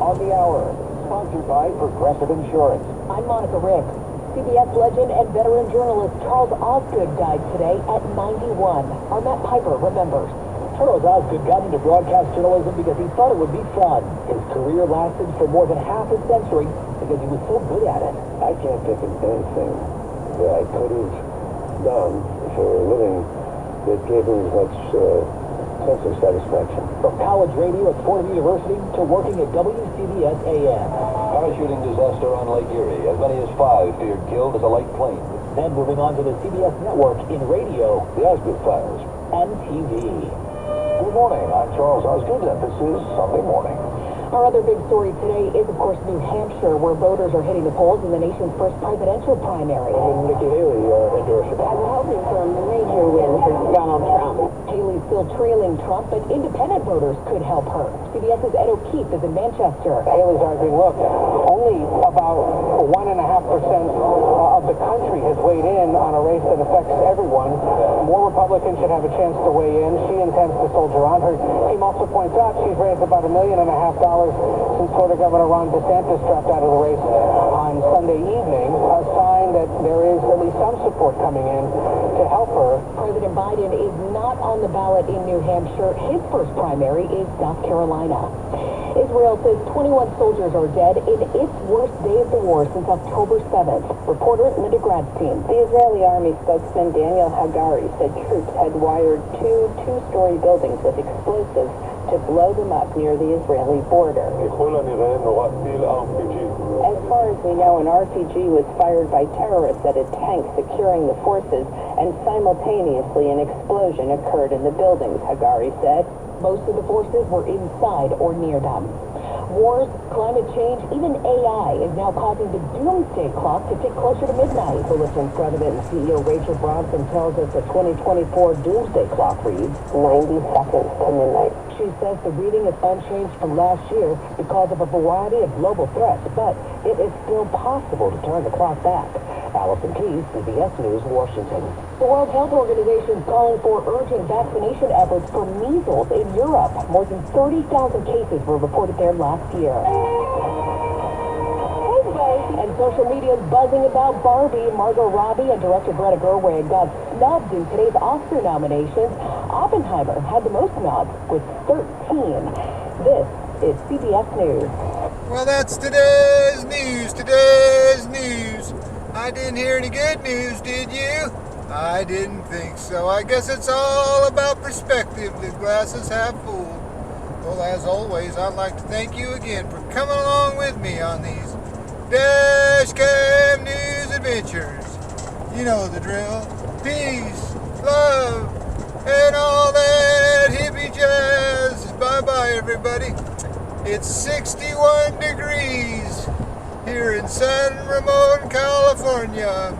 on the Hour, sponsored by Progressive Insurance. I'm Monica Rick. CBS legend and veteran journalist Charles Osgood died today at 91. Arnett Piper remembers. Charles Osgood got into broadcast journalism because he thought it would be fun. His career lasted for more than half a century because he was so good at it. I can't think of anything that I could have done for a living that gave me as much sense of satisfaction. From college radio at Fordham University to working at WCBS AM. Parachuting disaster on Lake Erie. As many as 5 feared killed as a light plane. Then moving on to the CBS network in radio. The Osgood Files. And TV. Good morning, I'm Charles Osgood, and this is Sunday Morning. Our other big story today is, of course, New Hampshire, where voters are hitting the polls in the nation's first presidential primary. Nikki Haley endorsed it. I'm hoping for a major win for Donald Trump. Haley's still trailing Trump, but independent voters could help her. CBS's Ed O'Keefe is in Manchester. Haley's arguing, look, only about 1.5% of the country has weighed in on a race that affects everyone. More Republicans should have a chance to weigh in. She intends to soldier on. Her team also points out she's raised about $1.5 million since Florida Governor Ron DeSantis dropped out of the race on Sunday evening, a sign that there is at least some support coming in to help her. President Biden is not on the ballot in New Hampshire. His first primary is South Carolina. Israel says 21 soldiers are dead in its worst day of the war since October 7th. Reporter Linda Gradstein. The Israeli army spokesman Daniel Hagari said troops had wired two two-story buildings with explosives to blow them up near the Israeli border. As far as we know, an RPG was fired by terrorists at a tank securing the forces, and simultaneously an explosion occurred in the buildings, Hagari said. Most of the forces were inside or near them. Wars, climate change, even AI is now causing the doomsday clock to tick closer to midnight. Bulletin President and CEO Rachel Bronson tells us the 2024 doomsday clock reads 90 seconds to midnight. She says the reading is unchanged from last year because of a variety of global threats, but it is still possible to turn the clock back. Allison Keyes, CBS News, Washington. The World Health Organization is calling for urgent vaccination efforts for measles in Europe. More than 30,000 cases were reported there last year. And social media is buzzing about Barbie. Margot Robbie and director Greta Gerwig got snubbed in today's Oscar nominations. Oppenheimer had the most nods with 13. This is CBS News. Well, that's today's news. Today's news. I didn't hear any good news, did you? I didn't think so. I guess it's all about perspective. The glass is half full. Well, as always, I'd like to thank you again for coming along with me on these Dashcam News adventures. You know the drill. Peace, love, and all that hippie jazz. Bye-bye, everybody. It's 61 degrees here in San Ramon, California.